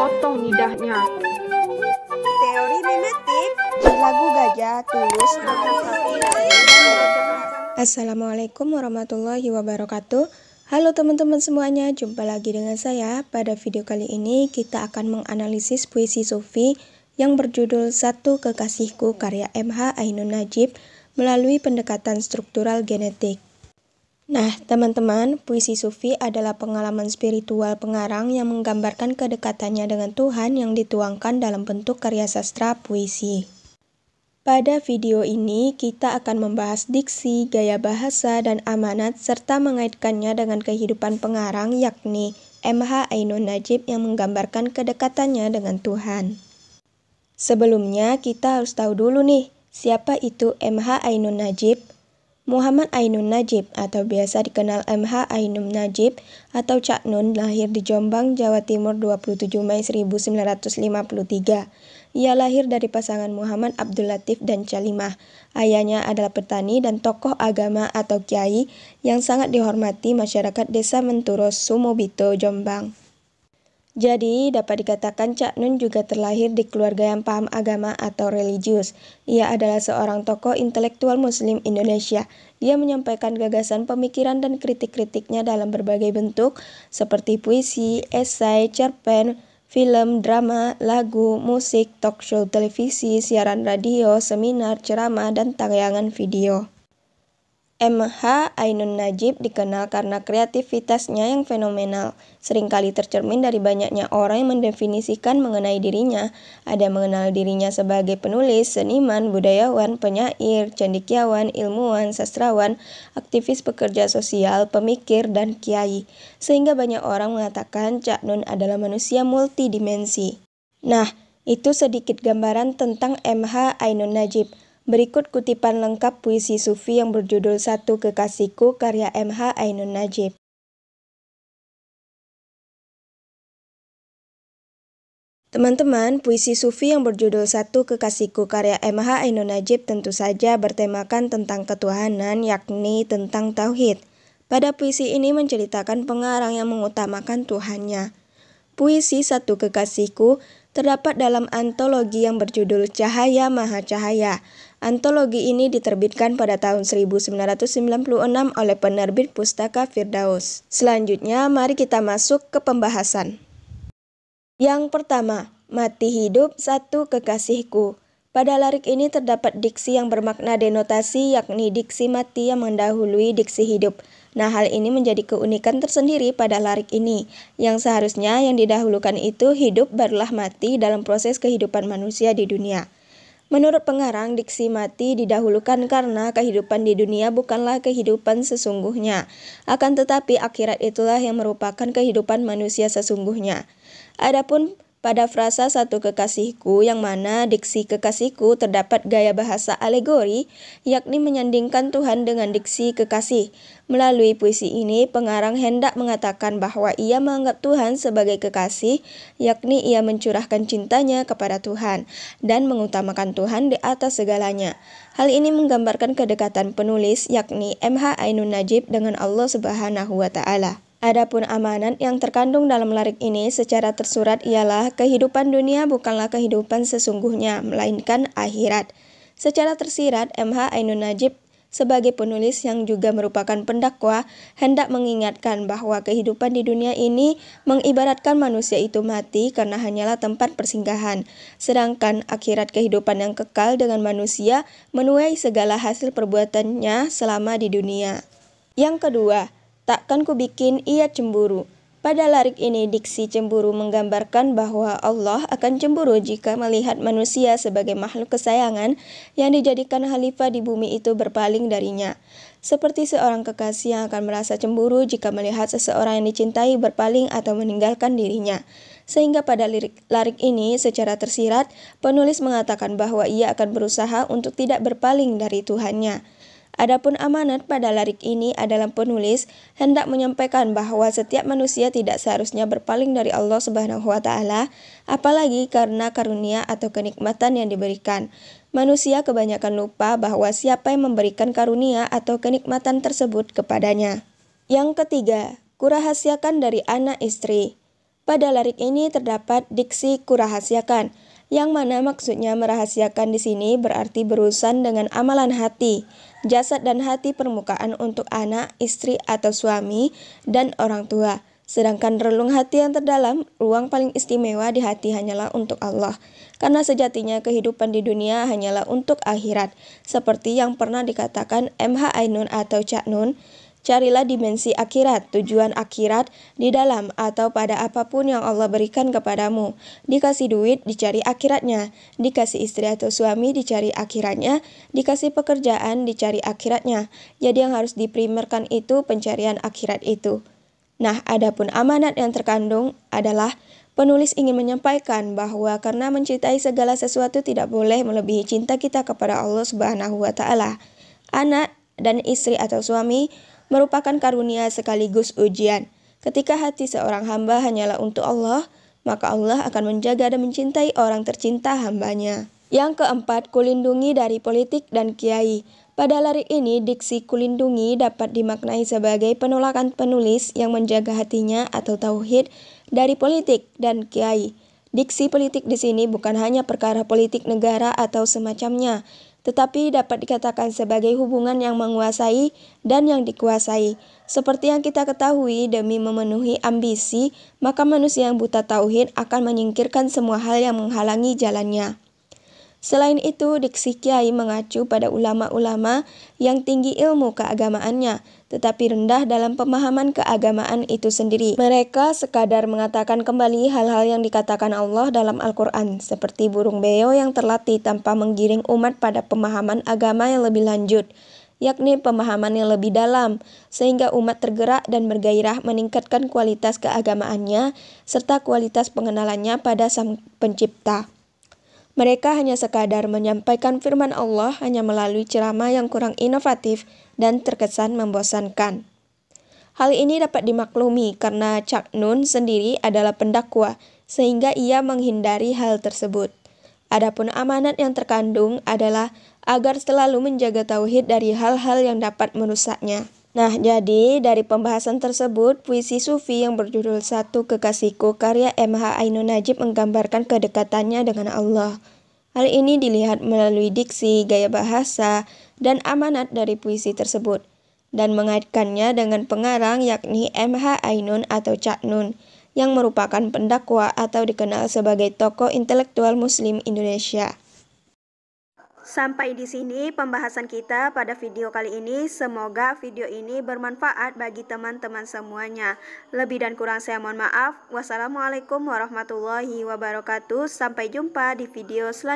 potong lidahnya. Teori mimetik di lagu Gajah Tulus. Assalamualaikum warahmatullahi wabarakatuh. Halo teman-teman semuanya, jumpa lagi dengan saya. Pada video kali ini kita akan menganalisis puisi sufi yang berjudul Satu Kekasihku karya M.H. Ainun Nadjib melalui pendekatan struktural genetik. Nah, teman-teman, puisi sufi adalah pengalaman spiritual pengarang yang menggambarkan kedekatannya dengan Tuhan yang dituangkan dalam bentuk karya sastra puisi. Pada video ini, kita akan membahas diksi, gaya bahasa, dan amanat, serta mengaitkannya dengan kehidupan pengarang, yakni M.H. Ainun Nadjib yang menggambarkan kedekatannya dengan Tuhan. Sebelumnya, kita harus tahu dulu nih, siapa itu M.H. Ainun Nadjib? Muhammad Ainun Nadjib atau biasa dikenal M.H. Ainun Nadjib atau Cak Nun lahir di Jombang, Jawa Timur 27 Mei 1953. Ia lahir dari pasangan Muhammad Abdul Latif dan Calimah. Ayahnya adalah petani dan tokoh agama atau kiai yang sangat dihormati masyarakat desa Menturos, Sumobito, Jombang. Jadi, dapat dikatakan Cak Nun juga terlahir di keluarga yang paham agama atau religius. Ia adalah seorang tokoh intelektual muslim Indonesia. Dia menyampaikan gagasan, pemikiran, dan kritik-kritiknya dalam berbagai bentuk, seperti puisi, esai, cerpen, film, drama, lagu, musik, talk show televisi, siaran radio, seminar, ceramah, dan tayangan video. M.H. Ainun Nadjib dikenal karena kreativitasnya yang fenomenal, seringkali tercermin dari banyaknya orang yang mendefinisikan mengenai dirinya. Ada yang mengenal dirinya sebagai penulis, seniman, budayawan, penyair, cendekiawan, ilmuwan, sastrawan, aktivis pekerja sosial, pemikir, dan kiai. Sehingga banyak orang mengatakan Cak Nun adalah manusia multidimensi. Nah, itu sedikit gambaran tentang M.H. Ainun Nadjib. Berikut kutipan lengkap puisi sufi yang berjudul Satu Kekasihku karya M.H. Ainun Nadjib. Teman-teman, puisi sufi yang berjudul Satu Kekasihku karya M.H. Ainun Nadjib tentu saja bertemakan tentang ketuhanan, yakni tentang tauhid. Pada puisi ini menceritakan pengarang yang mengutamakan Tuhannya. Puisi Satu Kekasihku terdapat dalam antologi yang berjudul Cahaya Maha Cahaya. Antologi ini diterbitkan pada tahun 1996 oleh penerbit Pustaka Firdaus. Selanjutnya, mari kita masuk ke pembahasan. Yang pertama, Mati Hidup Satu Kekasihku. Pada lirik ini terdapat diksi yang bermakna denotasi, yakni diksi mati yang mendahului diksi hidup. Nah, hal ini menjadi keunikan tersendiri pada lirik ini, yang seharusnya yang didahulukan itu hidup barulah mati dalam proses kehidupan manusia di dunia. Menurut pengarang, diksi mati didahulukan karena kehidupan di dunia bukanlah kehidupan sesungguhnya. Akan tetapi akhirat itulah yang merupakan kehidupan manusia sesungguhnya. Adapun pada frasa Satu Kekasihku yang mana diksi kekasihku terdapat gaya bahasa alegori, yakni menyandingkan Tuhan dengan diksi kekasih. Melalui puisi ini, pengarang hendak mengatakan bahwa ia menganggap Tuhan sebagai kekasih, yakni ia mencurahkan cintanya kepada Tuhan dan mengutamakan Tuhan di atas segalanya. Hal ini menggambarkan kedekatan penulis, yakni M.H. Ainun Nadjib dengan Allah Subhanahu wa Ta'ala. Adapun amanat yang terkandung dalam lirik ini secara tersurat ialah kehidupan dunia bukanlah kehidupan sesungguhnya, melainkan akhirat. Secara tersirat, M.H. Ainun Nadjib sebagai penulis yang juga merupakan pendakwa hendak mengingatkan bahwa kehidupan di dunia ini mengibaratkan manusia itu mati karena hanyalah tempat persinggahan. Sedangkan akhirat kehidupan yang kekal dengan manusia menuai segala hasil perbuatannya selama di dunia. Yang kedua, takkan ku bikin ia cemburu. Pada lirik ini diksi cemburu menggambarkan bahwa Allah akan cemburu jika melihat manusia sebagai makhluk kesayangan yang dijadikan khalifah di bumi itu berpaling darinya. Seperti seorang kekasih yang akan merasa cemburu jika melihat seseorang yang dicintai berpaling atau meninggalkan dirinya. Sehingga pada lirik ini secara tersirat penulis mengatakan bahwa ia akan berusaha untuk tidak berpaling dari Tuhannya. Adapun amanat pada lirik ini adalah penulis hendak menyampaikan bahwa setiap manusia tidak seharusnya berpaling dari Allah Subhanahu wa Ta'ala, apalagi karena karunia atau kenikmatan yang diberikan. Manusia kebanyakan lupa bahwa siapa yang memberikan karunia atau kenikmatan tersebut kepadanya. Yang ketiga, kurahasiakan dari anak istri. Pada lirik ini terdapat diksi kurahasiakan, yang mana maksudnya merahasiakan di sini berarti berurusan dengan amalan hati, jasad dan hati permukaan untuk anak, istri atau suami, dan orang tua. Sedangkan relung hati yang terdalam, ruang paling istimewa di hati hanyalah untuk Allah. Karena sejatinya kehidupan di dunia hanyalah untuk akhirat. Seperti yang pernah dikatakan MH Ainun atau Cak Nun, carilah dimensi akhirat, tujuan akhirat di dalam atau pada apapun yang Allah berikan kepadamu. Dikasih duit, dicari akhiratnya. Dikasih istri atau suami, dicari akhiratnya. Dikasih pekerjaan, dicari akhiratnya. Jadi yang harus diprimerkan itu pencarian akhirat itu. Nah, adapun amanat yang terkandung adalah penulis ingin menyampaikan bahwa karena mencintai segala sesuatu tidak boleh melebihi cinta kita kepada Allah Subhanahu wa Ta'ala. Anak dan istri atau suami merupakan karunia sekaligus ujian. Ketika hati seorang hamba hanyalah untuk Allah, maka Allah akan menjaga dan mencintai orang tercinta hambanya. Yang keempat, kulindungi dari politik dan kiai. Pada lirik ini, diksi kulindungi dapat dimaknai sebagai penolakan penulis yang menjaga hatinya atau tauhid dari politik dan kiai. Diksi politik di sini bukan hanya perkara politik negara atau semacamnya, tetapi dapat dikatakan sebagai hubungan yang menguasai dan yang dikuasai. Seperti yang kita ketahui, demi memenuhi ambisi, maka manusia yang buta tauhid akan menyingkirkan semua hal yang menghalangi jalannya. Selain itu, diksi kiai mengacu pada ulama-ulama yang tinggi ilmu keagamaannya, tetapi rendah dalam pemahaman keagamaan itu sendiri. Mereka sekadar mengatakan kembali hal-hal yang dikatakan Allah dalam Al-Quran, seperti burung beo yang terlatih tanpa menggiring umat pada pemahaman agama yang lebih lanjut, yakni pemahaman yang lebih dalam, sehingga umat tergerak dan bergairah meningkatkan kualitas keagamaannya, serta kualitas pengenalannya pada Sang Pencipta. Mereka hanya sekadar menyampaikan firman Allah hanya melalui ceramah yang kurang inovatif dan terkesan membosankan. Hal ini dapat dimaklumi karena Cak Nun sendiri adalah pendakwa, sehingga ia menghindari hal tersebut. Adapun amanat yang terkandung adalah agar selalu menjaga tauhid dari hal-hal yang dapat merusaknya. Nah, jadi dari pembahasan tersebut, puisi Sufi yang berjudul Satu Kekasihku karya MH Ainun Najib menggambarkan kedekatannya dengan Allah. Hal ini dilihat melalui diksi, gaya bahasa, dan amanat dari puisi tersebut, dan mengaitkannya dengan pengarang yakni MH Ainun atau Cak Nun, yang merupakan pendakwa atau dikenal sebagai tokoh intelektual Muslim Indonesia. Sampai di sini pembahasan kita pada video kali ini. Semoga video ini bermanfaat bagi teman-teman semuanya. Lebih dan kurang saya mohon maaf. Wassalamualaikum warahmatullahi wabarakatuh. Sampai jumpa di video selanjutnya.